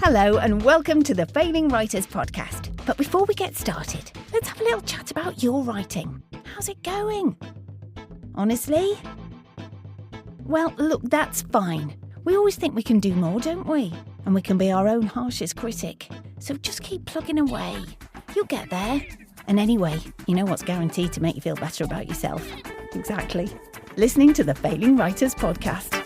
Hello and welcome to the Failing Writers Podcast. But before we get started, let's have a little chat about your writing. How's it going? Honestly? Well, look, that's fine. We always think we can do more, don't we? And we can be our own harshest critic. So just keep plugging away. You'll get there. And anyway, you know what's guaranteed to make you feel better about yourself? Exactly. Listening to the Failing Writers Podcast.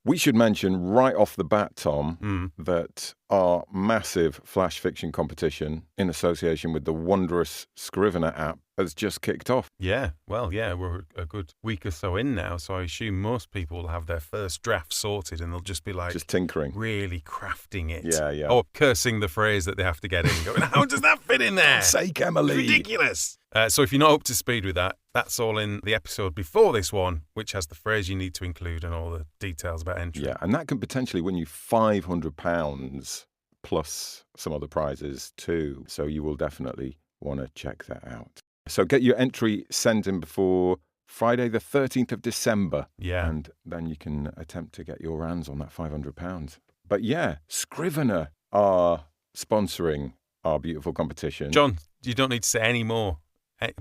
We should mention right off the bat, Tom, that our massive flash fiction competition in association with the wondrous Scrivener app has just kicked off. Yeah, well, we're a good week or so in now, so I assume most people will have their first draft sorted and they'll just be like... Just tinkering. Really crafting it. Yeah. Or cursing the phrase that they have to get in. Going, how does that fit in there? God's sake, Emily. It's ridiculous. So if you're not up to speed with that, that's all in the episode before this one, which has the phrase you need to include and all the details about entry. Yeah, and that can potentially win you £500 plus some other prizes too. So you will definitely want to check that out. So get your entry sent in before Friday the 13th of December. Yeah. And then you can attempt to get your hands on that £500. But yeah, Scrivener are sponsoring our beautiful competition. John, you don't need to say any more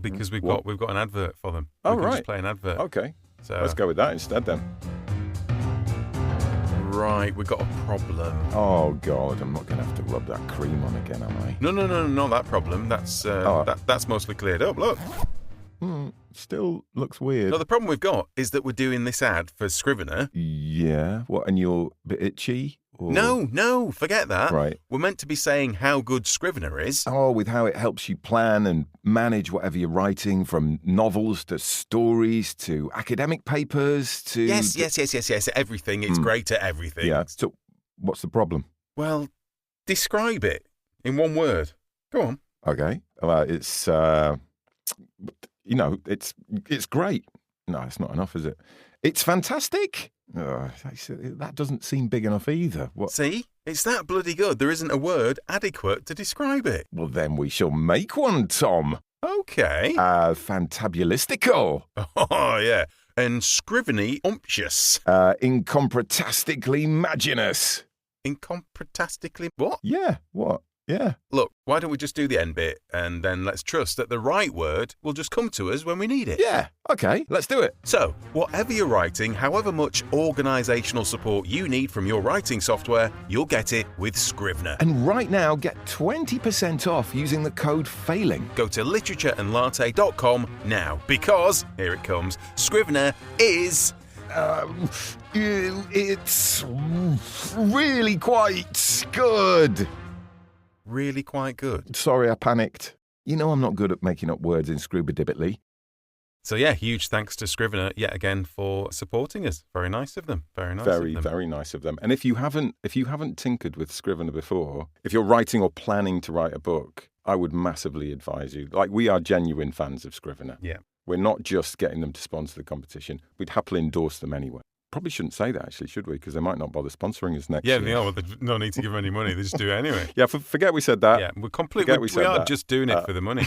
because we've got an advert for them. Oh, we can right. just play an advert. Okay. So Let's go with that instead then. Right, we've got a problem. Oh, God, I'm not going to have to rub that cream on again, am I? No, not that problem. That's that's mostly cleared up. Look. Still looks weird. No, the problem we've got is that we're doing this ad for Scrivener. Yeah. What, and you're a bit itchy? Or... No, forget that. Right. We're meant to be saying how good Scrivener is. Oh, with how it helps you plan and manage whatever you're writing, from novels to stories to academic papers to... Yes, everything. It's great at everything. Yeah, so what's the problem? Well, describe it in one word. Go on. Okay. It's, it's great. No, it's not enough, is it? It's fantastic. That doesn't seem big enough either. What? See? It's that bloody good. There isn't a word adequate to describe it. Well, then we shall make one, Tom. Okay. Fantabulistical. Oh, yeah. And scriveny umptious. Incompretastically maginous. Incompretastically what? Yeah, what? Yeah. Look, why don't we just do the end bit and then let's trust that the right word will just come to us when we need it. Yeah, okay, let's do it. So, whatever you're writing, however much organisational support you need from your writing software, you'll get it with Scrivener. And right now, get 20% off using the code FAILING. Go to literatureandlatte.com now because, here it comes, Scrivener is... it's really quite good. Really quite good. Sorry, I panicked. You know I'm not good at making up words in Scroobidibbitly. So yeah, huge thanks to Scrivener yet again for supporting us. Very nice of them. Very nice of them. Very nice of them. And if you haven't tinkered with Scrivener before, if you're writing or planning to write a book, I would massively advise you. Like, we are genuine fans of Scrivener. Yeah. We're not just getting them to sponsor the competition. We'd happily endorse them anyway. Probably shouldn't say that, actually, should we? Because they might not bother sponsoring us next year. Yeah, well, there's no need to give them any money. They just do it anyway. Yeah, forget we said that. Yeah, we are just doing it for the money.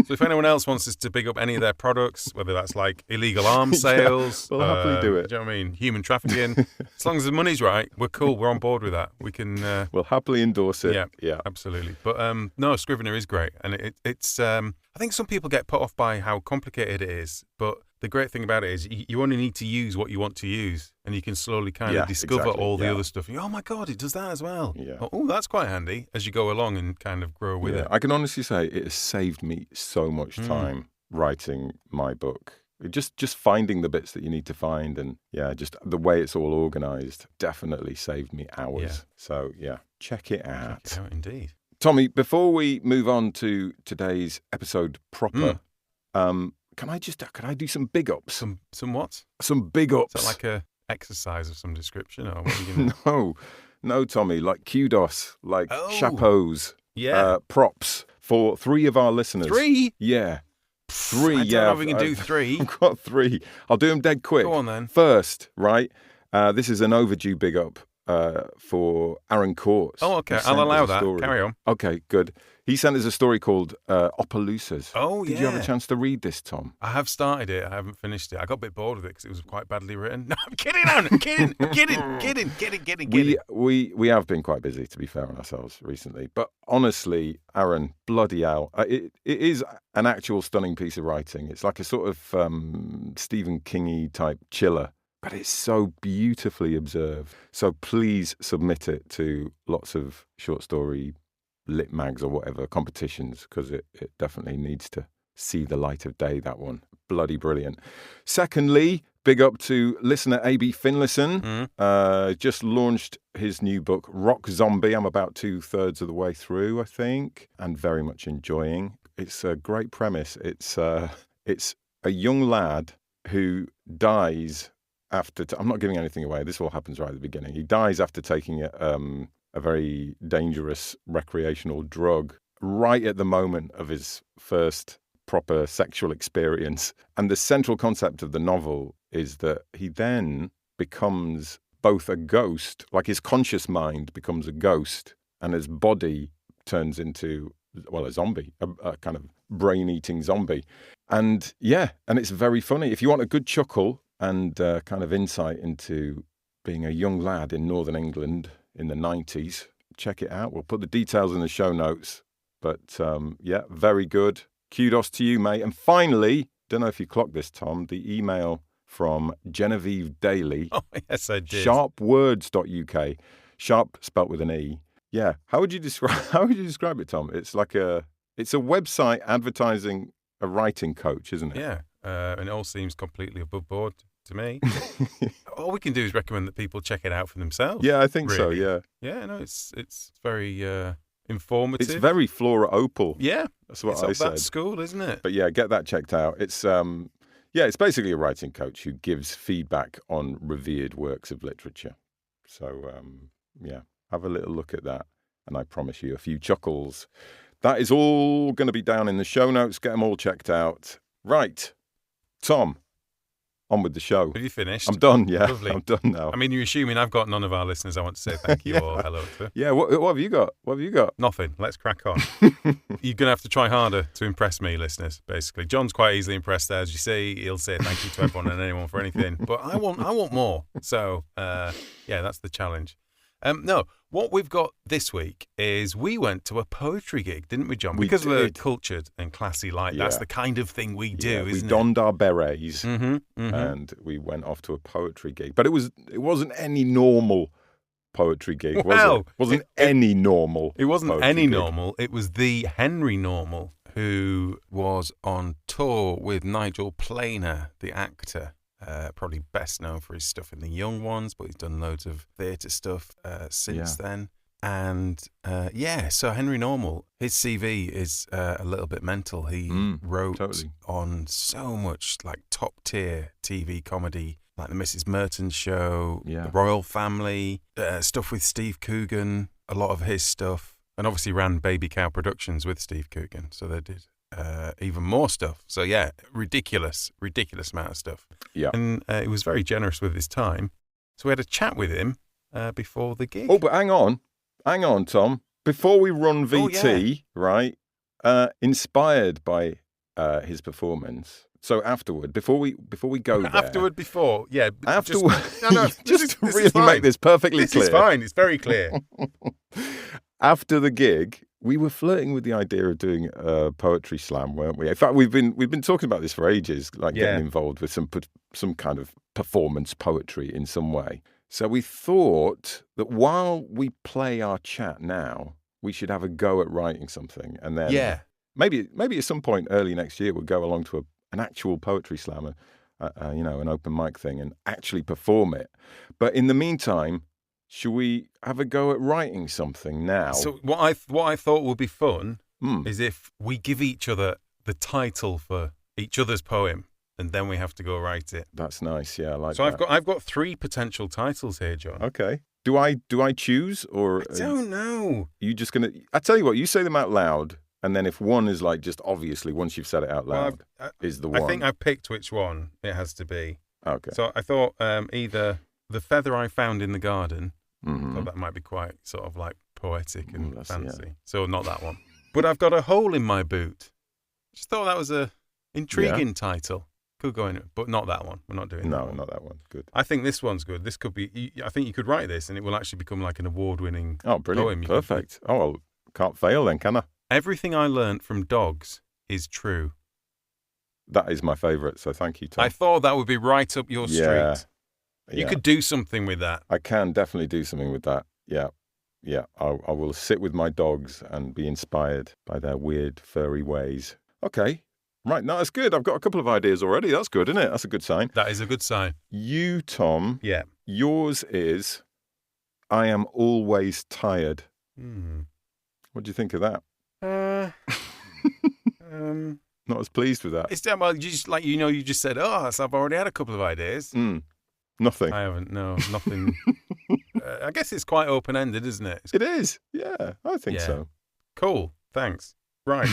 So if anyone else wants us to pick up any of their products, whether that's like illegal arms sales, we'll happily do it. Do you know what I mean? Human trafficking. As long as the money's right, we're cool. We're on board with that. We can. We'll happily endorse it. Yeah, absolutely. But no, Scrivener is great, and it's. I think some people get put off by how complicated it is, but the great thing about it is you only need to use what you want to use, and you can slowly kind of discover all the other stuff. Oh my God, it does that as well. Yeah. Oh, that's quite handy as you go along and kind of grow with it. I can honestly say it has saved me so much time writing my book. Just finding the bits that you need to find, and just the way it's all organised definitely saved me hours. Yeah. So check it out. Check it out indeed. Tommy, before we move on to today's episode proper, can I do some big ups? Some what? Some big ups. Is that like a exercise of some description, or what are you gonna... No, Tommy, like kudos, like chapeaus, props for 3 of our listeners. 3? Yeah. 3, I don't know if we can do 3. I've got 3. I'll do them dead quick. Go on then. First, right, this is an overdue big up for Aaron Courts. Oh, okay. I'll allow that. Story. Carry on. Okay, good. He sent us a story called Opelousas. Oh, yeah. Did you have a chance to read this, Tom? I have started it. I haven't finished it. I got a bit bored with it because it was quite badly written. No, I'm kidding, Aaron. I'm kidding. We have been quite busy, to be fair on ourselves, recently. But honestly, Aaron, bloody hell. It is an actual stunning piece of writing. It's like a sort of Stephen King-y type chiller. But it's so beautifully observed. So please submit it to lots of short story lit mags or whatever competitions, because it definitely needs to see the light of day, that one. Bloody brilliant. Secondly, big up to listener AB Finlayson. Just launched his new book, Rock Zombie. I'm about 2/3 of the way through, I think, and very much enjoying. It's a great premise. It's a young lad who dies after... I'm not giving anything away. This all happens right at the beginning. He dies after taking a very dangerous recreational drug right at the moment of his first proper sexual experience. And the central concept of the novel is that he then becomes both a ghost, like his conscious mind becomes a ghost, and his body turns into, well, a zombie, a kind of brain-eating zombie. And and it's very funny. If you want a good chuckle and kind of insight into being a young lad in Northern England in the 90s, check it out. We'll put the details in the show notes. But very good. Kudos to you, mate. And finally, don't know if you clocked this, Tom, the email from Genevieve Daly. Oh, yes, I did. Sharpwords.uk. Sharp spelt with an E. Yeah. How would you describe it, Tom? It's like it's a website advertising a writing coach, isn't it? Yeah. And it all seems completely above board to me. All we can do is recommend that people check it out for themselves. Yeah, I think really. so, yeah. Yeah, no, it's very informative. It's very Flora Opal. Yeah. That's what it's I of said. that school, isn't it? But yeah, get that checked out. It's it's basically a writing coach who gives feedback on revered works of literature. So have a little look at that, and I promise you a few chuckles. That is all going to be down in the show notes. Get them all checked out. Right, Tom, on with the show. Have you finished? I'm done, yeah. Lovely. I'm done now. I mean, you're assuming I've got none of our listeners I want to say thank you or hello to. Yeah, what have you got? What have you got? Nothing. Let's crack on. You're going to have to try harder to impress me, listeners, basically. John's quite easily impressed there. As you see, he'll say thank you to everyone and anyone for anything. But I want more. So, that's the challenge. No, what we've got this week is we went to a poetry gig, didn't we, John? Because we're cultured and classy like that's the kind of thing we do, isn't it? We donned our berets and we went off to a poetry gig. But it wasn't any normal poetry gig, was it? It wasn't any normal. It wasn't any normal. It was the Henry Normal, who was on tour with Nigel Planer, the actor. Probably best known for his stuff in The Young Ones, but he's done loads of theatre stuff since then. And so Henry Normal, his CV is a little bit mental. He wrote on so much like top tier TV comedy, like the Mrs. Merton Show, The Royal Family, stuff with Steve Coogan, a lot of his stuff, and obviously ran Baby Cow Productions with Steve Coogan. So they did even more stuff. So ridiculous amount of stuff. Yeah. And he was very generous with his time. So we had a chat with him before the gig. Oh, but hang on, Tom. Before we run VT, right? Inspired by his performance. So afterward, before we go there. Afterward, before, yeah. Afterward, just to really make this perfectly clear. This is fine. It's very clear. After the gig, we were flirting with the idea of doing a poetry slam, weren't we? In fact, we've been talking about this for ages, like getting involved with some kind of performance poetry in some way. So we thought that while we play our chat now, we should have a go at writing something, and then maybe at some point early next year we'll go along to an actual poetry slam, an open mic thing, and actually perform it. But in the meantime, should we have a go at writing something now? So what I thought would be fun is if we give each other the title for each other's poem, and then we have to go write it. That's nice. Yeah, I like that. So I've got 3 potential titles here, John. Okay. Do I choose, or I don't know? Are you just gonna? I tell you what, you say them out loud, and then if one is like just obviously once you've said it out loud is the one. I think I picked which one it has to be. Okay. So I thought either The Feather I Found in the Garden. So that might be quite sort of like poetic and fancy. Yeah. So not that one. But I've got a hole in my boot. Just thought that was a intriguing title. Could go in it, but not that one. We're not doing that. No, not that one. Good. I think this one's good. This could be. I think you could write this, and it will actually become like an award-winning. Oh, brilliant! Poem. Perfect. Oh, well, can't fail then, can I? Everything I learnt from dogs is true. That is my favourite. So thank you, Tom. I thought that would be right up your street. Yeah. You could do something with that. I can definitely do something with that. Yeah. I will sit with my dogs and be inspired by their weird, furry ways. Okay. Right, no, that's good. I've got a couple of ideas already. That's good, isn't it? That's a good sign. That is a good sign. You, Tom. Yeah. Yours is, I am always tired. What do you think of that? Not as pleased with that. It's well, you just you just said, so I've already had a couple of ideas. Nothing. I haven't. No, nothing. I guess it's quite open-ended, isn't it? It is. Yeah, I think so. Cool. Thanks. Right.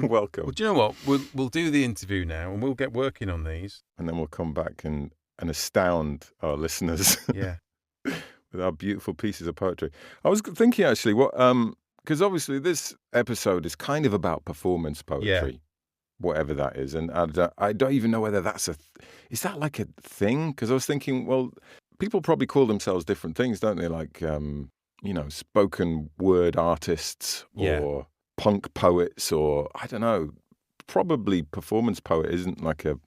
Welcome. Well, do you know what? We'll do the interview now, and we'll get working on these. And then we'll come back and astound our listeners. Yeah. With our beautiful pieces of poetry. I was thinking actually, because obviously this episode is kind of about performance poetry, whatever that is, and I don't even know whether that's is that like a thing? Because I was thinking, well, people probably call themselves different things, don't they? Like, spoken word artists or punk poets, or I don't know. Probably performance poet isn't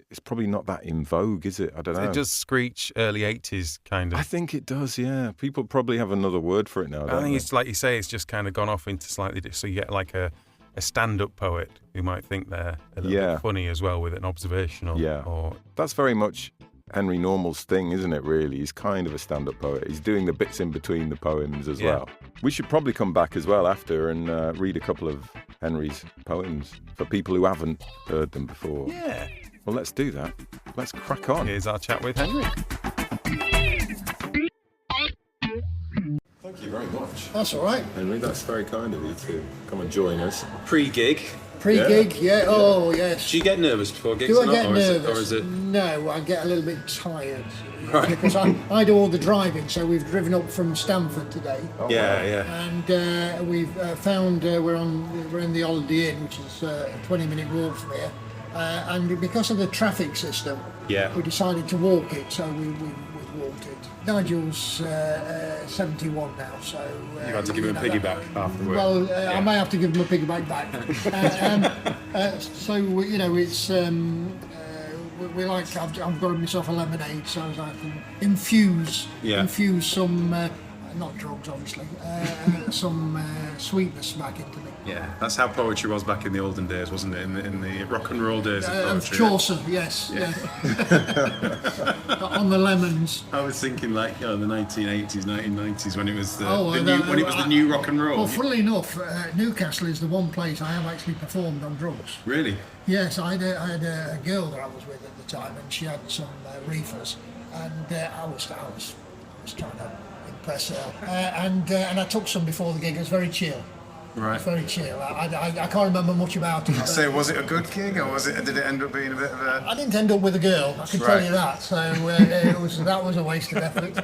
it's probably not that in vogue, is it? I don't know. It does screech early 80s kind of. I think it does, yeah. People probably have another word for it now, I think it's like you say, it's just kind of gone off into slightly different. So you get like a stand-up poet who might think they're a little bit funny as well with an observational. Yeah. Or that's very much Henry Normal's thing, isn't it, really? He's kind of a stand-up poet. He's doing the bits in between the poems as well. We should probably come back as well after and read a couple of Henry's poems for people who haven't heard them before. Yeah. Well, let's do that. Let's crack on. Here's our chat with Henry. Thank you very much. That's all right. Henry, that's very kind of you to come and join us. Pre-gig. Pre-gig, oh yes. Do you get nervous before gigs? Do I get nervous? Or is it? No, I get a little bit tired. Right. Because I do all the driving, so we've driven up from Stamford today. Oh, yeah. And we've found we're in the Holiday Inn, which is a 20-minute walk from here. And because of the traffic system, we decided to walk it, so we walked it. Nigel's 71 now, so... you had to give him a piggyback afterwards. Well, I may have to give him a piggyback back. So, it's... we like... I've got myself a lemonade so as I can infuse some... not drugs, obviously. Some sweetness back into me. Yeah, that's how poetry was back in the olden days, wasn't it? In the rock and roll days of poetry. Chaucer, yes. On the lemons. I was thinking the 1980s, 1990s when it was the new rock and roll. Well, funnily enough, Newcastle is the one place I have actually performed on drugs. Really? Yes, I had a girl that I was with at the time, and she had some reefers, and I was trying to impress her, and I took some before the gig. It was very chill. Right. It's very chill. I can't remember much about it. So was it a good gig, or did it end up being a bit of a... I didn't end up with a girl, I can tell you that. So that was a waste of effort.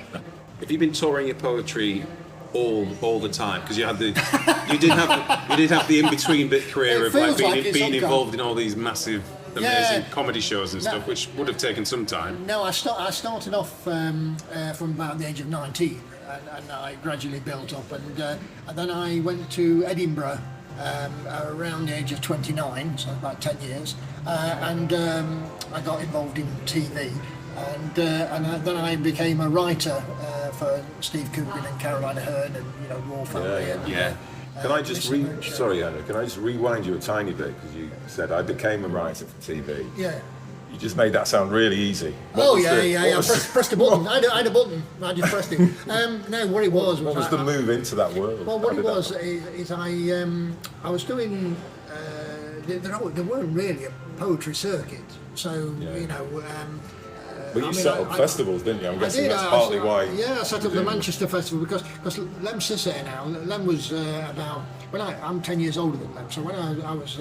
Have you been touring your poetry all the time? Because you did have the in-between bit career of being involved in all these massive, amazing comedy shows and stuff, which would have taken some time. No, I started off from about the age of 19. And I gradually built up, and then I went to Edinburgh around the age of 29, so about 10 years, and I got involved in TV, and then I became a writer for Steve Coogan and Caroline Aherne and Raw Family. Can I just sorry, Anna, can I just rewind you a tiny bit, because you said I became a writer for TV. Yeah. You just made that sound really easy. I pressed a button. I had a button. I just pressed it. No, what it was what was the move into that world? Well, what it was is I was doing. There weren't really a poetry circuit, so But you set up festivals, didn't you? I'm guessing that's partly why. Yeah, I set up the Manchester Festival because Lem sits there now. Lem was about... I'm 10 years older than Lem, so when I was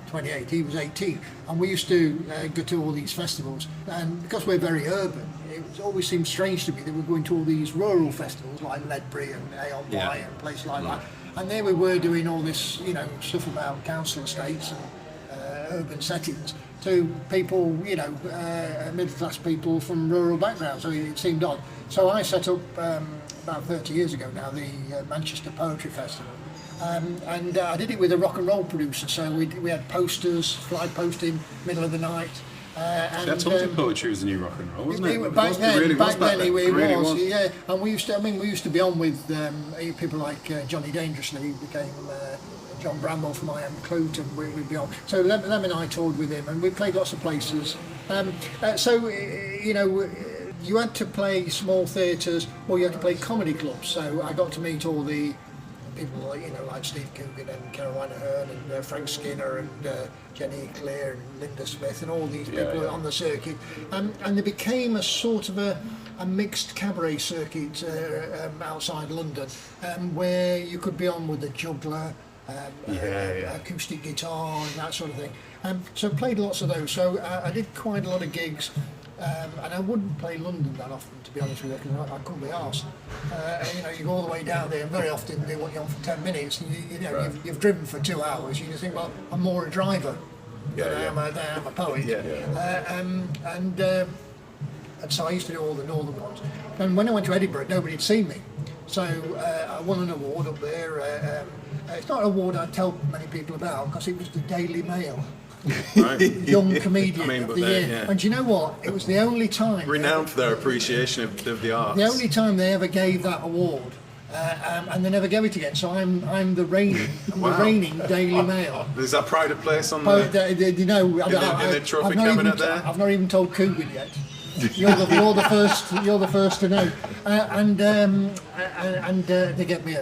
28, he was 18, and we used to go to all these festivals, and because we're very urban, it always seemed strange to me that we're going to all these rural festivals like Ledbury and Aon and places like that. And there we were doing all this, you know, stuff about council estates and urban settings to people, you know, middle class people from rural backgrounds. So it seemed odd. So I set up about 30 years ago now the Manchester Poetry Festival. And I did it with a rock and roll producer. So we had posters, fly posting, middle of the night. I told you poetry was the new rock and roll, wasn't it? Back then it really was. Yeah. And we used to be on with people like Johnny Dangerously, who became John Bramble from I Am Clute, and we'd be on. So Lem and I toured with him, and we played lots of places. So you know, you had to play small theatres, or you had to play comedy clubs. So I got to meet all the people like, you know, like Steve Coogan and Caroline Aherne and Frank Skinner and Jenny Clear and Linda Smith and all these people on the circuit, and there became a sort of a mixed cabaret circuit outside London, where you could be on with a juggler, acoustic guitar and that sort of thing. So I played lots of those. So I did quite a lot of gigs. And I wouldn't play London that often, to be honest with you, because I couldn't be arsed. You know, you go all the way down there, and very often they want you on for 10 minutes, and you know, you've driven for 2 hours. You just think, well, I'm more a driver than I am a poet. And so I used to do all the northern ones. And when I went to Edinburgh, nobody had seen me. So I won an award up there. It's not an award I tell many people about, because it was the Daily Mail. Right. Young comedian of the year. And do you know what? It was the only time. Renowned for their appreciation of the arts. The only time they ever gave that award, and they never gave it again. So I'm the reigning Daily Mail. Is that pride of place on you know, in the trophy cabinet there? I've not even told Coogan yet. You're the first to know. And they gave me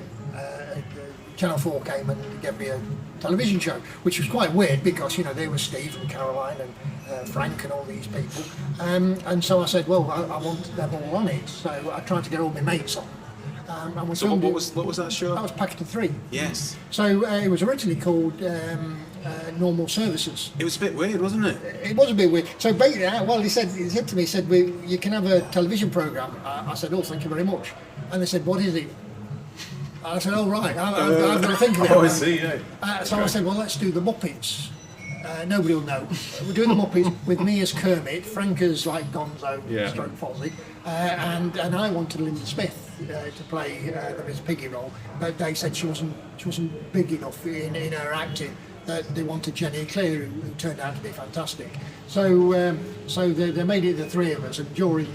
Channel 4 came and gave me a television show, which was quite weird because, you know, there was Steve and Caroline and Frank and all these people, and so I said, well, I want them all on it. So I tried to get all my mates on. And we so what was that show? That was Packet of 3. Yes. So it was originally called Normal Services. It was a bit weird, wasn't it? It was a bit weird. So basically, well, he said to me, you can have a television programme. I said, oh, thank you very much. And they said, what is it? I said, oh, right, I've got to think of it. Oh, I see, yeah. So I said, well, let's do the Muppets. Nobody will know. We're doing the Muppets with me as Kermit, Frank as like Gonzo, stroke Fozzie, and I wanted Linda Smith to play the Miss Piggy role, but they said she wasn't big enough in her acting. That they wanted Jenny Clear, who turned out to be fantastic. So they made it the three of us, and during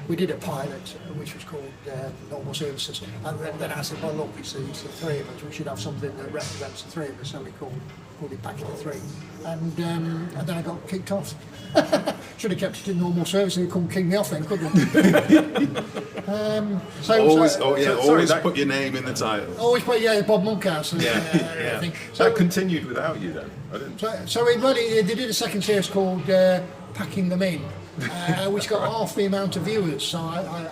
we did a pilot which was called Normal Services, and then I said, well, look, it's the three of us, we should have something that represents the three of us, so we called it Packet of 3, and then I got kicked off. Should have kept it in Normal Service, and you couldn't kick me off then, couldn't you? Always put your name in the title. Always put Bob Monkhouse. Yeah. So that continued without you then? I didn't. So they did a second series called Packing Them In, which got half the amount of viewers. So I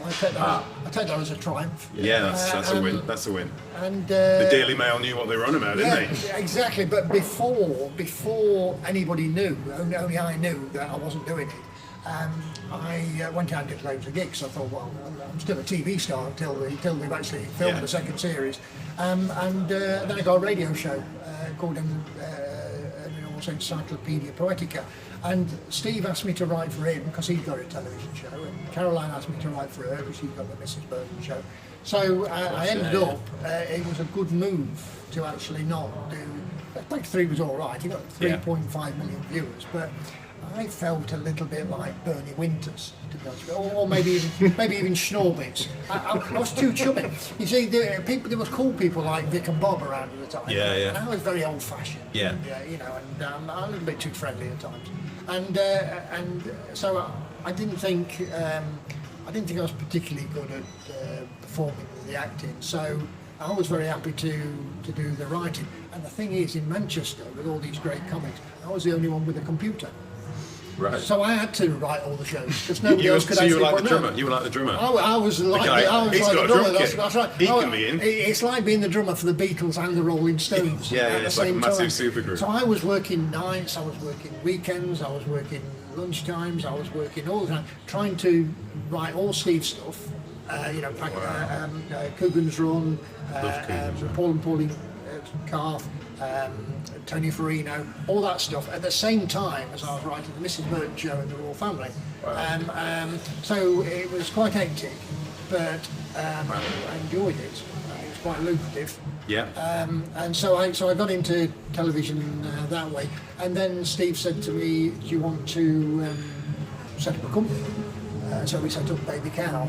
take that as a triumph. Yeah, that's a win. That's a win. And the Daily Mail knew what they were on about, didn't they? Exactly. But before anybody knew, only I knew that I wasn't doing it. I went out and did loads of gigs. I thought, well, I'm still a TV star until they've actually filmed the second series. And then I got a radio show called Encyclopedia Poetica. And Steve asked me to write for him because he'd got a television show, and Caroline asked me to write for her because she's got the Mrs. Burton show. So I ended up, it was a good move to actually not do. Packet 3 was all right, he got 3.5 million viewers, but I felt a little bit like Bernie Winters, to be honest with you, or maybe even Schnorbitz. I was too chubby. You see, there was cool people like Vic and Bob around at the time. And I was very old-fashioned. You know, and I'm a little bit too friendly at times. And so I didn't think I was particularly good at performing the acting. So I was very happy to do the writing. And the thing is, in Manchester, with all these great comics, I was the only one with a computer. Right. So I had to write all the shows because nobody else could. So you were like the drummer. You were like the drummer. I was like the drummer. That's right. He can be in. It's like being the drummer for the Beatles and the Rolling Stones. It's like a massive supergroup. So I was working nights. I was working weekends. I was working lunchtimes. I was working all the time, trying to write all Steve's stuff Coogan's Run, Coogan's Run. Paul and Pauline Calf, Tony Farino, all that stuff at the same time as I was writing the Mrs. Burton Show and the Royal Family. So it was quite hectic, but I enjoyed it. It was quite lucrative. Yeah. And so I got into television that way. And then Steve said to me, "Do you want to set up a company?" So we set up Baby Cow.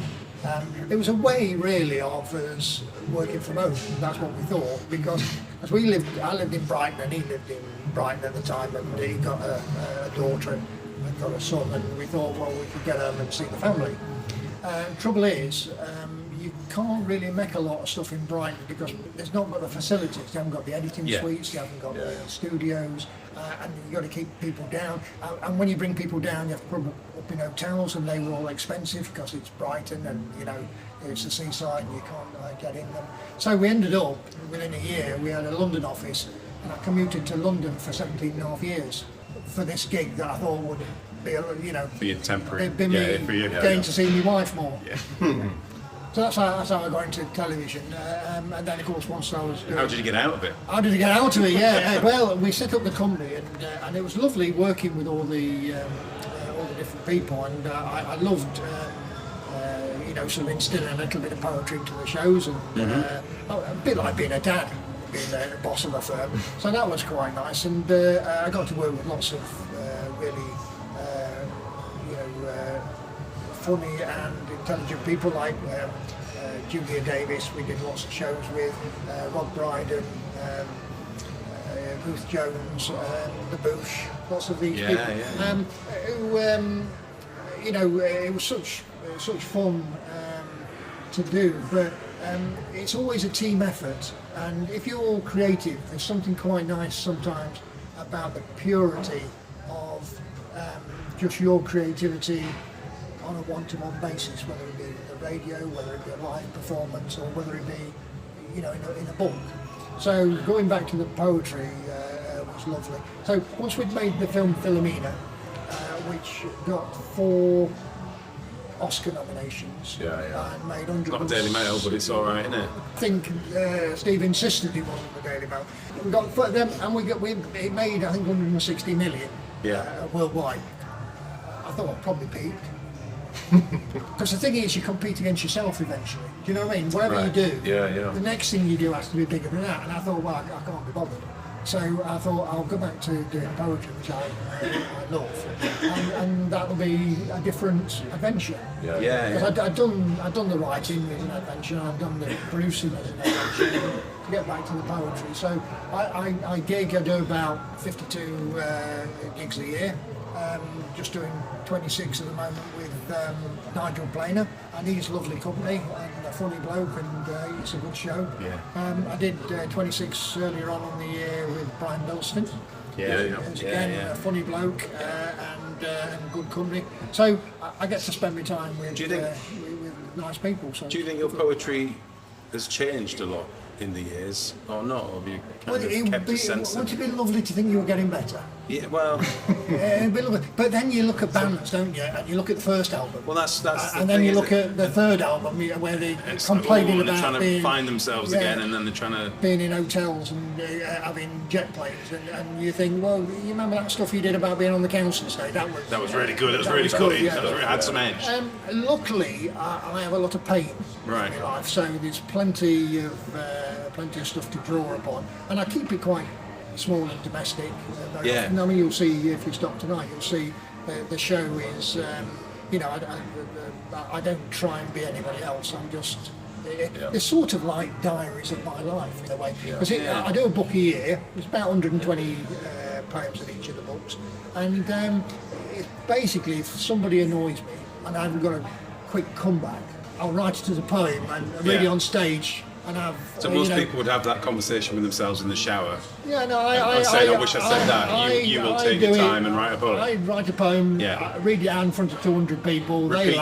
It was a way really of us working from home. That's what we thought, because as I lived in Brighton and he lived in Brighton at the time, and he got a daughter and got a son, and we thought, well, we could get home and see the family. Trouble is, you can't really make a lot of stuff in Brighton because there's not got the facilities. You haven't got the editing suites, you haven't got the studios, and you've got to keep people down. And when you bring people down, you have to put them up in hotels, and they were all expensive because it's Brighton and it's the seaside and you can't get in them. So we ended up, within a year, we had a London office, and I commuted to London for 17 and a half years for this gig that I thought would be a temporary. It'd be me going to see my wife more. Yeah. So that's how I got into television. And then, of course, once I was doing... How did you get out of it? How did I get out of it? Yeah. Well, we set up the company, and it was lovely working with all the different people, and I loved, sort of instilling a little bit of poetry into the shows, and a bit like being a dad, being the boss of a firm. So that was quite nice, and I got to work with lots of really, funny and intelligent people like Julia Davis. We did lots of shows with Rob Brydon, Ruth Jones, the Bush, lots of these people. Who, it was such fun to do, but it's always a team effort, and if you're all creative, there's something quite nice sometimes about the purity of just your creativity on a one-to-one basis, whether it be the radio, whether it be a live performance, or whether it be, in a book. So going back to the poetry was lovely. So once we'd made the film Philomena, which got 4 Oscar nominations, and made 100. Not a Daily Mail, but it's all right, isn't it? I think Steve insisted it wasn't the Daily Mail. We got them, and it made I think 160 million worldwide. I thought I'd probably peaked. Because the thing is, you compete against yourself eventually. Do you know what I mean? Whatever you do, the next thing you do has to be bigger than that. And I thought, well, I can't be bothered. So I thought I'll go back to doing poetry, which I love, and that'll be a different adventure. Because I'd done the writing as an adventure, I'd done the producing as an adventure. To get back to the poetry, so I do about 52 gigs a year. Just doing 26 at the moment with Nigel Planer, and he's lovely company and a funny bloke, and it's a good show. I did 26 earlier on the year with Brian Belston. Again, a funny bloke and good company. So I get to spend my time with nice people. So do you think your poetry has changed a lot in the years, or not? Or have you kept a sense Wouldn't it be lovely to think you were getting better? Yeah, well... It'd be lovely. But then you look at bands, don't you? And you look at the first album. Well, that's and then you look at the third album, where they're complaining about trying to find themselves again, and then they're trying to... being in hotels and having jet planes, and you think, well, you remember that stuff you did about being on the council estate? That was really good. It was really funny. It had some edge. Luckily, I have a lot of pain in my life, so there's plenty of stuff to draw upon, and I keep it quite small and domestic. Often. I mean, you'll see if you stop tonight, you'll see the show is, I don't try and be anybody else. I'm just. It's sort of like diaries of my life in a way. Because I do a book a year. It's about 120 poems in each of the books, and basically, if somebody annoys me and I haven't got a quick comeback, I'll write it as a poem and read it on stage. And so most people would have that conversation with themselves in the shower. Yeah, no, I wish I said that. You will take your time and write a poem. I write a poem, read it out in front of 200 people, they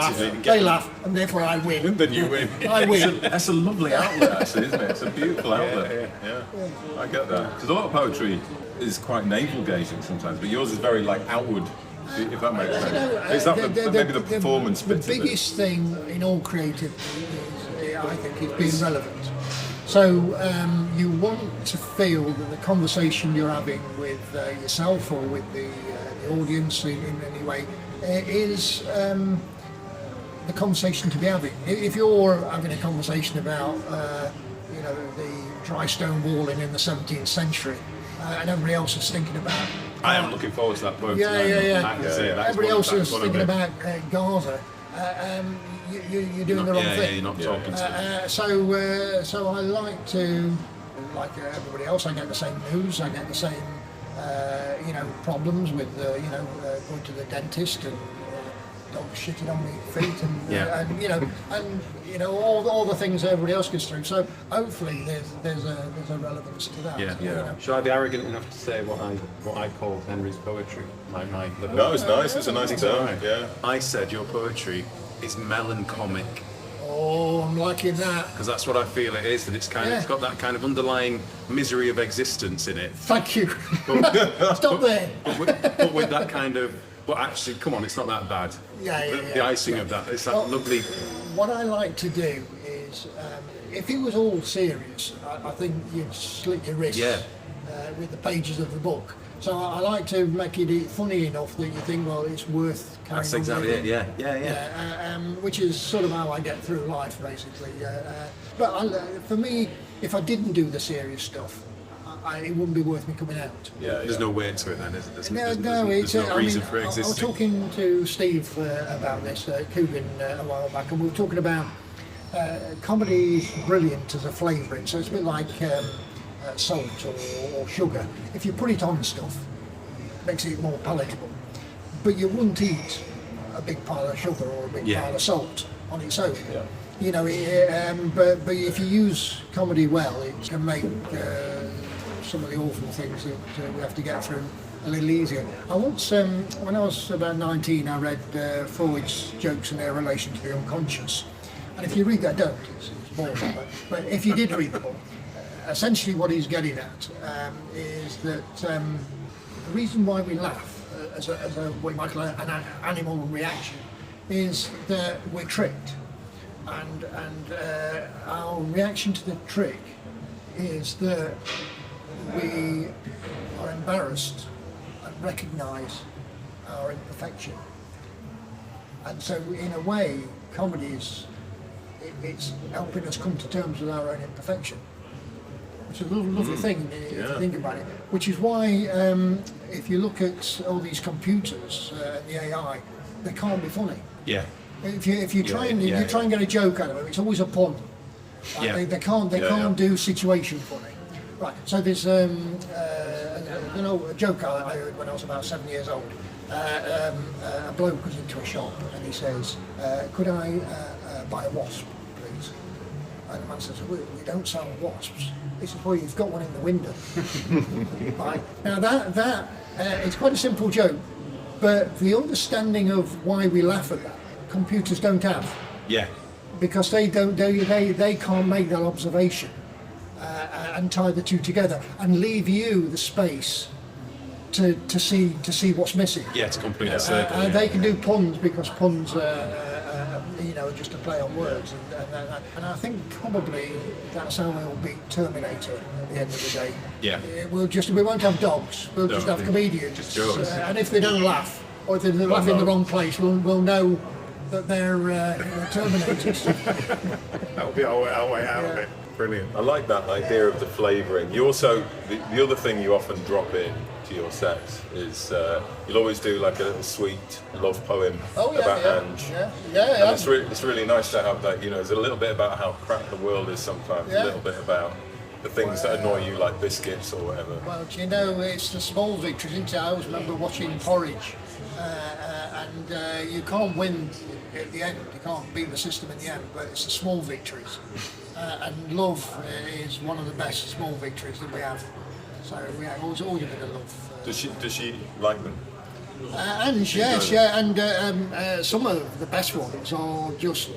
laugh, and therefore I win. And then you win. I win. That's a lovely outlet, actually, isn't it? It's a beautiful outlet. Yeah. I get that. Because a lot of poetry is quite navel-gazing sometimes, but yours is very, outward If that makes sense. Is that maybe the performance bit? The biggest thing in all creativity is, I think, is being relevant. So you want to feel that the conversation you're having with yourself or with the audience in any way is the conversation to be having. If you're having a conversation about the dry stone walling in the 17th century and everybody else is thinking about... I am looking forward to that poem. Yeah. Everybody else is thinking about Gaza. You're doing the wrong thing. Yeah, you're not talking to them. So I like to, like everybody else, I get the same news, I get the same, problems with, going to the dentist and dogs shitting on my feet and all the things everybody else goes through. So hopefully there's a relevance to that. Yeah. Should I be arrogant enough to say what I call Henry's poetry? No, it's nice. It's a nice term. Right. Yeah. I said your poetry is melanchomic. Oh, I'm liking that. Because that's what I feel it is. That it's it's got that kind of underlying misery of existence in it. Thank you. Stop there. But with that kind of. But actually, come on, it's not that bad. The icing of that, it's that lovely... What I like to do is, if it was all serious, I think you'd slit your wrists with the pages of the book. So I like to make it funny enough that you think, well, it's worth carrying on. That's exactly it, yeah. Which is sort of how I get through life, basically. But for me, if I didn't do the serious stuff, it wouldn't be worth me coming out. There's no weight to it then, is it? There's no reason for I existing. was talking to Steve about this, Coogan, a while back, and we were talking about comedy's brilliant as a flavouring, so it's a bit like salt or sugar. If you put it on stuff, it makes it more palatable. But you wouldn't eat a big pile of sugar or a big pile of salt on its own. But if you use comedy well, it can make some of the awful things that we have to get through a little easier. I once, when I was about 19, I read Freud's jokes and their relation to the unconscious. And if you read that, don't, it's boring, but if you did read the book, essentially what he's getting at is that the reason why we laugh as a what you might call an animal reaction is that we're tricked. And our reaction to the trick is that we are embarrassed and recognise our imperfection. And so in a way, comedy it's helping us come to terms with our own imperfection. It's a lovely thing if you think about it. Which is why if you look at all these computers, the AI, they can't be funny. Yeah. If you try and get a joke out of them, it's always a pun. They can't do situation funny. Right. So there's a joke I heard when I was about 7 years old. A bloke goes into a shop and he says, "Could I buy a wasp, please?" And the man says, "We don't sell wasps." He says, "Well, you've got one in the window." Right. Now that it's quite a simple joke, but the understanding of why we laugh at that, computers don't have. Yeah. Because they can't make that observation and tie the two together and leave you the space to see what's missing. Yeah, to complete the circle. They can do puns because puns are just a play on words, and I think probably that's how we'll beat Terminator at the end of the day. Yeah. We won't have dogs. We'll just have comedians. And if they don't laugh, or if they laugh in the wrong place, we'll know that they're Terminators. That'll be our way out of it. Brilliant. I like that idea of the flavouring. You also, the other thing you often drop in to your sets is you'll always do like a little sweet love poem about Ange. And it's really nice to have that, there's a little bit about how crap the world is sometimes, a little bit about the things that annoy you, like biscuits or whatever. Well, it's the small victories, isn't it? I always remember watching Porridge, and you can't win at the end, you can't beat the system in the end, but it's the small victories. And love is one of the best small victories that we have. So always a bit of love. Does she like them? And and some of the best ones are just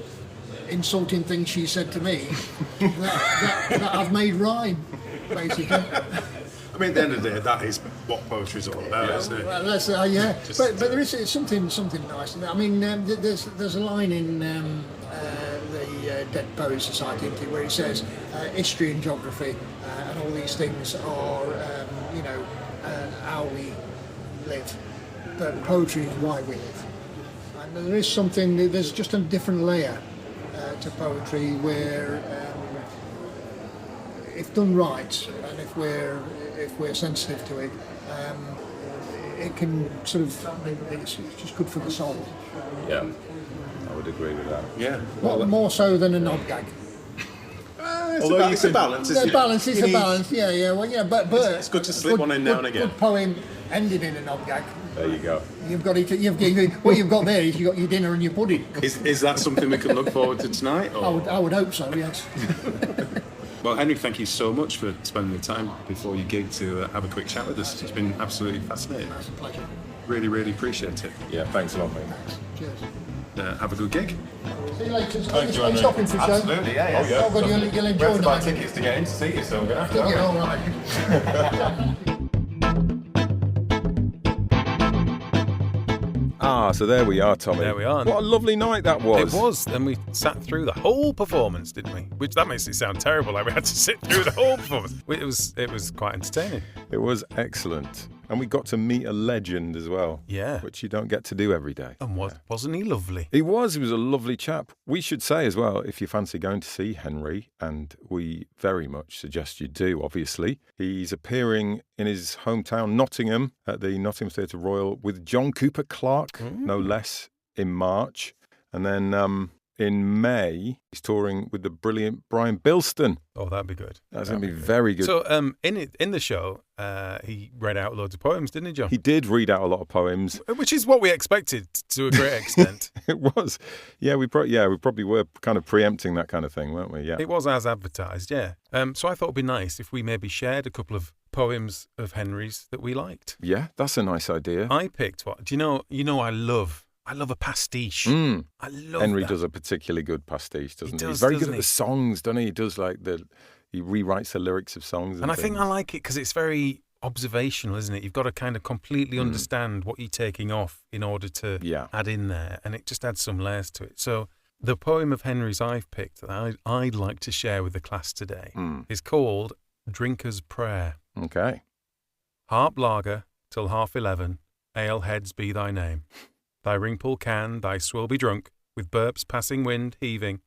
insulting things she said to me that I've made rhyme, basically. I mean, at the end of the day, that is what poetry is all about, isn't it? Well, that's, but there is something nice. I mean, there's a line in the Dead Poets Society where it says history and geography and all these things are, how we live. But poetry is why we live. And there is something. There's just a different layer to poetry where, if done right, and if we're sensitive to it, it can sort of, it's just good for the soul. Yeah, I would agree with that. Yeah. More so than a knob gag. It's a balance, isn't it? The balance. Yeah. Well, yeah, but it's good to slip one in now and again. Good poem ended in a knob gag. There you go. What you've got there is you've got your dinner and your pudding. Is that something we can look forward to tonight? Or? I would hope so, yes. Well, Henry, thank you so much for spending the time before your gig to have a quick chat with us. It's been absolutely fascinating. It's a pleasure. Really, really appreciate it. Yeah, thanks a lot, mate. Cheers. Have a good gig. See you later. Thank you, Andrew. Stopping for a show. Absolutely, yeah. Oh, yeah. Good, you'll We enjoy have to buy it. tickets to get in to see you, so we're going to have to. Yeah, all right. So there we are, Tommy. There we are. What a lovely night that was. It was, and we sat through the whole performance, didn't we? Which that makes it sound terrible. Like we had to sit through the whole performance. It was quite entertaining. It was excellent. And we got to meet a legend as well. Yeah. Which you don't get to do every day. And wasn't he lovely? He was a lovely chap. We should say as well, if you fancy going to see Henry, and we very much suggest you do, obviously, he's appearing in his hometown, Nottingham, at the Nottingham Theatre Royal with John Cooper Clarke, no less, in March. And then in May, he's touring with the brilliant Brian Bilston. Oh, that'd be good. That's going to be very good. So in the show, he read out loads of poems, didn't he, John? He did read out a lot of poems. Which is what we expected to a great extent. It was. Yeah, we probably were kind of preempting that kind of thing, weren't we? Yeah. It was as advertised, yeah. So I thought it'd be nice if we maybe shared a couple of poems of Henry's that we liked. Yeah, that's a nice idea. I picked what? Do you know I love a pastiche. I love Henry that. does a particularly good pastiche, doesn't he? Does, He's very good doesn't at he? the songs, doesn't he? He does he rewrites the lyrics of songs. And I think I like it because it's very observational, isn't it? You've got to kind of completely understand what you're taking off in order to add in there, and it just adds some layers to it. So the poem of Henry's I've picked that I'd like to share with the class today is called Drinker's Prayer. Okay. Harp lager till 11:30, ale heads be thy name. Thy ringpool can, thy swill be drunk, with burps passing wind heaving.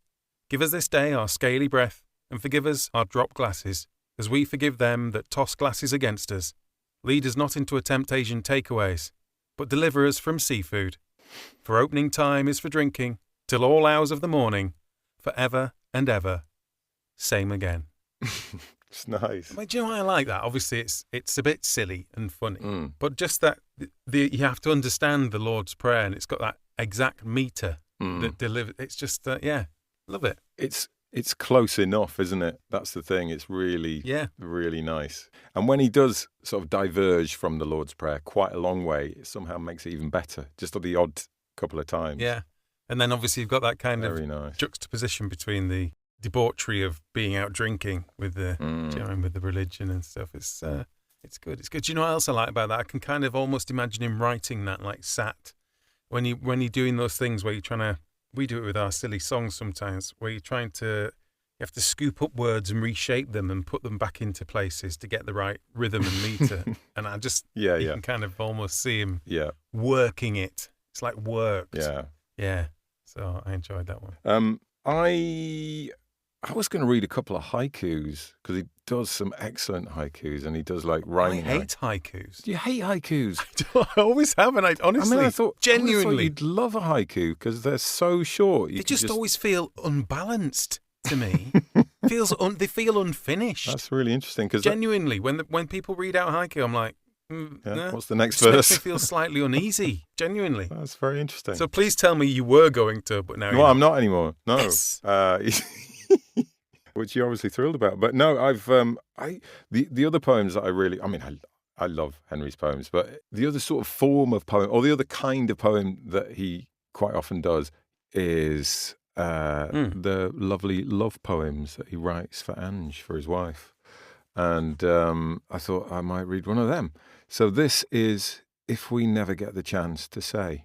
Give us this day our scaly breath, and forgive us our drop glasses, as we forgive them that toss glasses against us. Lead us not into a temptation takeaways, but deliver us from seafood. For opening time is for drinking, till all hours of the morning, for ever and ever. Same again. It's nice. But do you know why I like that? Obviously, it's a bit silly and funny, but just that you have to understand the Lord's Prayer, and it's got that exact meter that delivers. It's just love it. It's close enough, isn't it? That's the thing. It's really really nice. And when he does sort of diverge from the Lord's Prayer quite a long way, it somehow makes it even better. Just at the odd couple of times. Yeah, and then obviously you've got that kind Very of nice. juxtaposition between the debauchery of being out drinking with the with the religion and stuff. It's good. It's good. Do you know what else I like about that? I can kind of almost imagine him writing that, like sat when you're doing those things where you're trying to. We do it with our silly songs sometimes, where you have to scoop up words and reshape them and put them back into places to get the right rhythm and meter. And I just you can kind of almost see him working it. It's like worked. Yeah. So I enjoyed that one. I was going to read a couple of haikus because he does some excellent haikus, and he does like rhyming. I hate haikus. Do you hate haikus? I always have, and honestly, I thought genuinely, you'd love a haiku because they're so short. They just always feel unbalanced to me. They feel unfinished. That's really interesting because genuinely, when people read out haiku, I'm like, what's the next it verse? makes me feel slightly uneasy. Genuinely. That's very interesting. So please tell me you were going to, but now well, I'm not anymore. No. Yes. Which you're obviously thrilled about. But no, I've the other poems that I love Henry's poems, but the other sort of form of poem, or the other kind of poem that he quite often does is the lovely love poems that he writes for Ange, for his wife. And I thought I might read one of them. So this is If We Never Get the Chance to Say.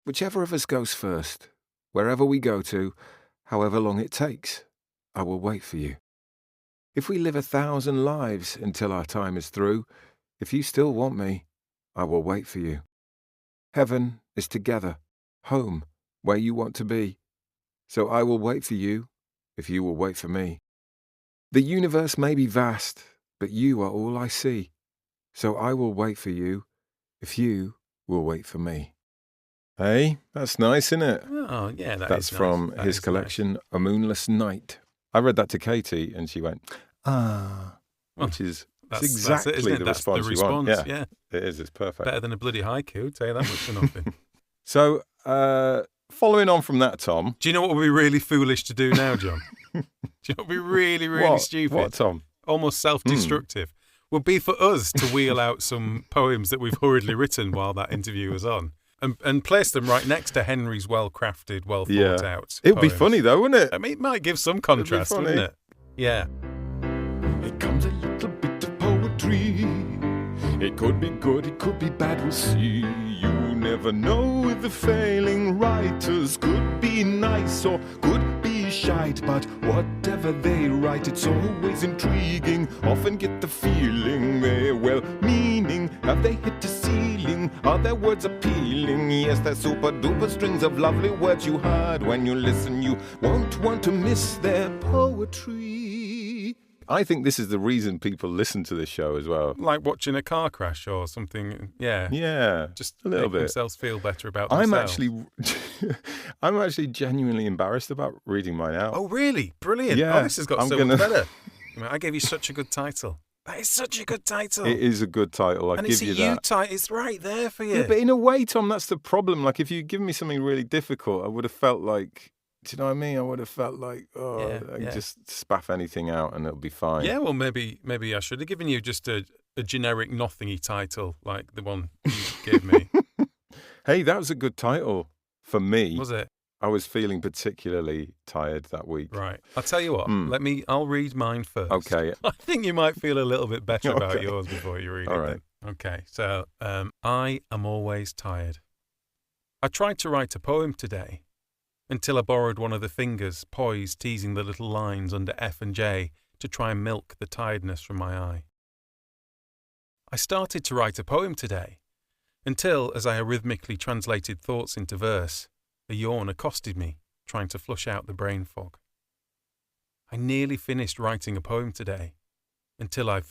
Whichever of us goes first, wherever we go to, however long it takes, I will wait for you. If we live 1,000 lives until our time is through, if you still want me, I will wait for you. Heaven is together, home, where you want to be. So I will wait for you, if you will wait for me. The universe may be vast, but you are all I see. So I will wait for you, if you will wait for me. Hey, that's nice, isn't it? Oh, yeah, That's from his collection, A Moonless Night. I read that to Katie, and she went, which is exactly the response you want. Yeah, it is. It's perfect. Better than a bloody haiku, tell you that much for nothing. So, following on from that, Tom. Do you know what would be really foolish to do now, John? Do you know what would be really, really stupid? What, Tom? Almost self-destructive. Would be for us to wheel out some poems that we've hurriedly written while that interview was on. And place them right next to Henry's well-crafted, well-thought-out It would be funny, though, wouldn't it? I mean, it might give some contrast, wouldn't it? Yeah. Here comes a little bit of poetry. It could be good, it could be bad, we'll see. You never know with the failing writers. Could be nice or could be shite, but whatever they write, it's always intriguing. Often get the feeling they're well-meaning. Have they hit the ceiling? Are their words appealing? Yes, they're super-duper strings of lovely words you heard. When you listen, you won't want to miss their poetry. I think this is the reason people listen to this show as well. Like watching a car crash or something. Yeah. Yeah. Just a little make bit. themselves feel better about themselves. I'm actually genuinely embarrassed about reading mine out. Oh, really? Brilliant. Yeah. Oh, this has got so much better. I gave you such a good title. That is such a good title. It is a good title. I give you that. It's right there for you. Yeah, but in a way, Tom, that's the problem. Like, if you give me something really difficult, I would have felt like, do you know what I mean? I would have felt like, just spaff anything out and it'll be fine. Yeah, well, maybe I should have given you just a generic nothingy title like the one you gave me. Hey, that was a good title for me. Was it? I was feeling particularly tired that week. Right. I'll tell you what. I'll read mine first. Okay. I think you might feel a little bit better about yours before you read it. All right. Then. Okay. So, I am always tired. I tried to write a poem today until I borrowed one of the fingers poised teasing the little lines under F and J to try and milk the tiredness from my eye. I started to write a poem today until, as I arrhythmically translated thoughts into verse, a yawn accosted me, trying to flush out the brain fog. I nearly finished writing a poem today, until I...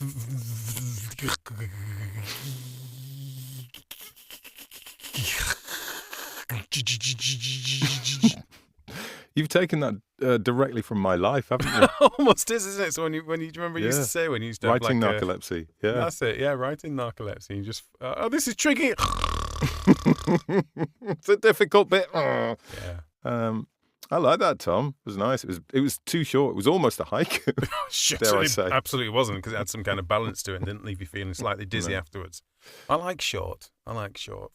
You've taken that directly from my life, haven't you? Almost is, isn't it? So when you remember you used to say when you used to have writing narcolepsy. Yeah, that's it. Yeah, writing narcolepsy. You just this is tricky. It's a difficult bit. Yeah. I like that, Tom. It was nice. It was too short. It was almost a haiku. Dare I say? It absolutely wasn't, because it had some kind of balance to it and didn't leave you feeling slightly dizzy afterwards. I like short.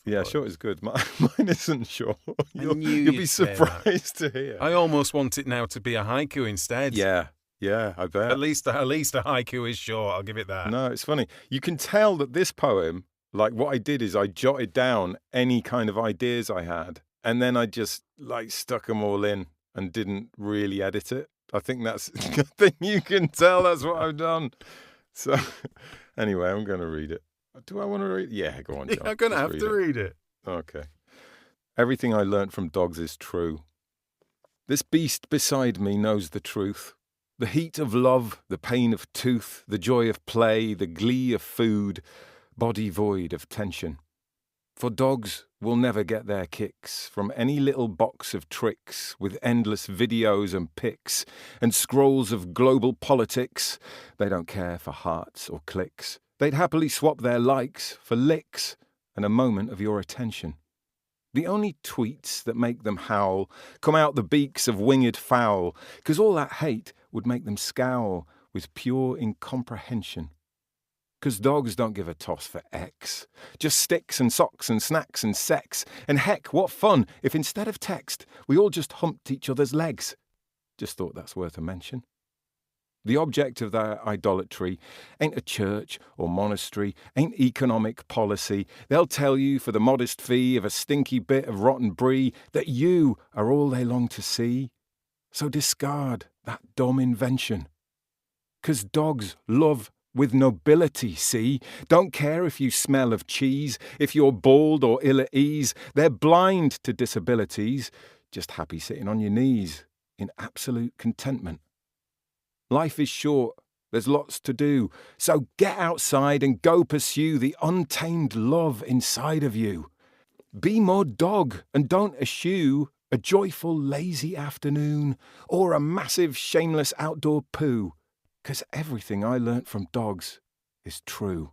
Yeah, short is good. Mine isn't short. You'll be surprised to hear. I almost want it now to be a haiku instead. Yeah, I bet. At least a haiku is short. I'll give it that. No, it's funny. You can tell that this poem, like what I did is I jotted down any kind of ideas I had, and then I just stuck them all in and didn't really edit it. I think you can tell that's what I've done. So anyway, I'm going to read it. Do I want to read it? Yeah, go on, John. I'm going to have to read it. Okay. Everything I learnt from dogs is true. This beast beside me knows the truth. The heat of love, the pain of tooth, the joy of play, the glee of food, body void of tension. For dogs will never get their kicks from any little box of tricks with endless videos and pics and scrolls of global politics. They don't care for hearts or clicks. They'd happily swap their likes for licks and a moment of your attention. The only tweets that make them howl come out the beaks of winged fowl, 'cause all that hate would make them scowl with pure incomprehension. 'Cause dogs don't give a toss for X. Just sticks and socks and snacks and sex. And heck, what fun if instead of text, we all just humped each other's legs. Just thought that's worth a mention. The object of their idolatry ain't a church or monastery, ain't economic policy. They'll tell you for the modest fee of a stinky bit of rotten brie that you are all they long to see. So discard that dumb invention. 'Cause dogs love with nobility, see? Don't care if you smell of cheese, if you're bald or ill at ease. They're blind to disabilities, just happy sitting on your knees in absolute contentment. Life is short, there's lots to do, so get outside and go pursue the untamed love inside of you. Be more dog and don't eschew a joyful lazy afternoon or a massive shameless outdoor poo, 'cause everything I learnt from dogs is true.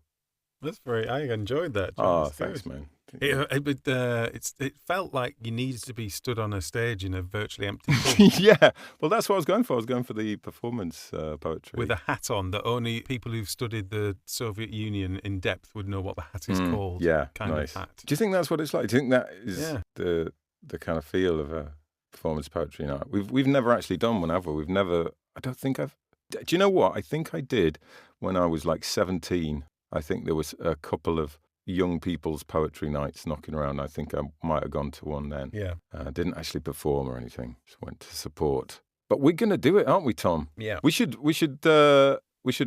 I enjoyed that, John. Oh, It's thanks, good. man. It felt like you needed to be stood on a stage in a virtually empty pub Yeah, well, that's what I was going for. I was going for the performance poetry. with a hat on that only people who've studied the Soviet Union in depth would know what the hat is called. Yeah, kind nice. of hat. Do you think that's what it's like? Do you think that is Yeah. the kind of feel of a performance poetry night? We've never actually done one, have we? I don't think I've... Do you know what? I think I did when I was like 17. I think there was a couple of young people's poetry nights knocking around. I think I might have gone to one then. Yeah. Didn't actually perform or anything. Just went to support. But we're going to do it, aren't we, Tom? Yeah. We should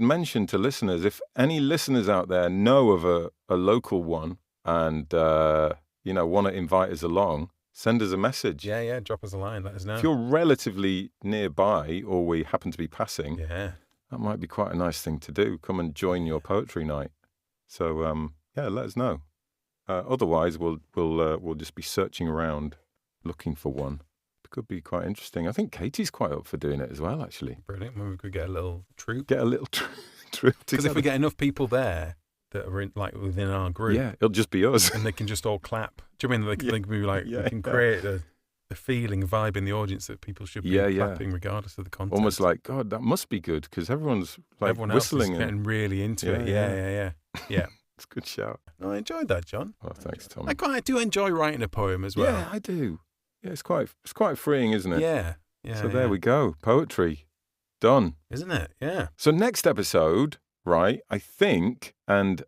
mention to listeners, if any listeners out there know of a local one and want to invite us along, send us a message. Yeah. Drop us a line. Let us know. If you're relatively nearby or we happen to be passing, Yeah. that might be quite a nice thing to do. Come and join your poetry night. So let us know. Otherwise, we'll just be searching around looking for one. It could be quite interesting. I think Katie's quite up for doing it as well, actually. Brilliant. Well, we could get a little troupe. Get a little troupe Because together. if we get enough people there that are within our group, Yeah, it'll just be us. and they can just all clap. Do you mean they can be like, Yeah, we can yeah. create a feeling, vibe in the audience that people should be clapping regardless of the content. Almost like, God, that must be good because everyone's like everyone else is whistling. getting really into it. Yeah. It's a good shout. No, I enjoyed that, John. Oh, thanks, Tom. I do enjoy writing a poem as well. Yeah, I do. Yeah, it's quite freeing, isn't it? Yeah. So there we go. Poetry. Done. Isn't it? Yeah. So next episode, right, I think, and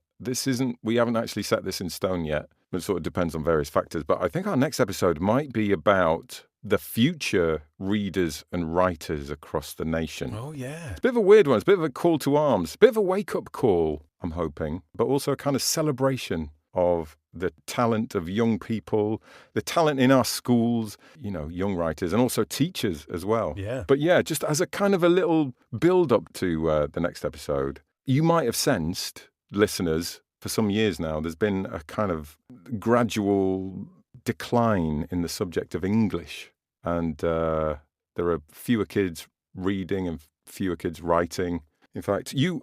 we haven't actually set this in stone yet, but it sort of depends on various factors, but I think our next episode might be about the future readers and writers across the nation. Oh, yeah. It's a bit of a weird one. It's a bit of a call to arms, a bit of a wake-up call, I'm hoping, but also a kind of celebration of the talent of young people, the talent in our schools, young writers, and also teachers as well. Yeah. But yeah, just as a kind of a little build-up to the next episode, you might have sensed, listeners, for some years now, there's been a kind of gradual decline in the subject of English. And there are fewer kids reading and fewer kids writing. In fact, you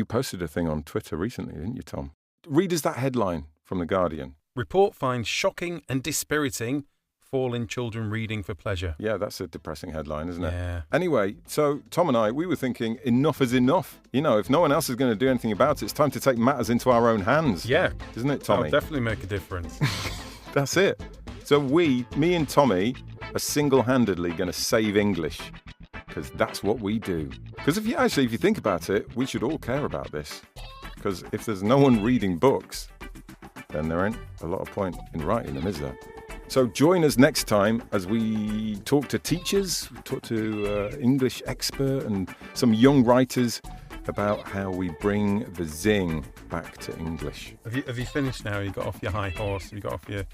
posted a thing on Twitter recently, didn't you, Tom? Read us that headline from The Guardian. Report finds shocking and dispiriting fall in children reading for pleasure. Yeah, that's a depressing headline, isn't it? Yeah. Anyway, so Tom and I, we were thinking enough is enough. If no one else is going to do anything about it, it's time to take matters into our own hands. Yeah. Isn't it, Tommy? That'll definitely make a difference. That's it. So me and Tommy are single-handedly going to save English because that's what we do. Because if you think about it, we should all care about this. Because if there's no one reading books, then there ain't a lot of point in writing them, is there? So join us next time as we talk to teachers, talk to English expert and some young writers about how we bring the zing back to English. Have you finished now? You got off your high horse? You got off your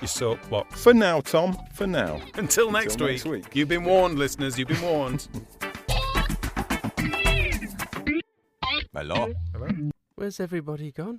soapbox? For now, Tom. For now. Until next week. You've been warned, listeners. You've been warned. Hello. Hello. Where's everybody gone?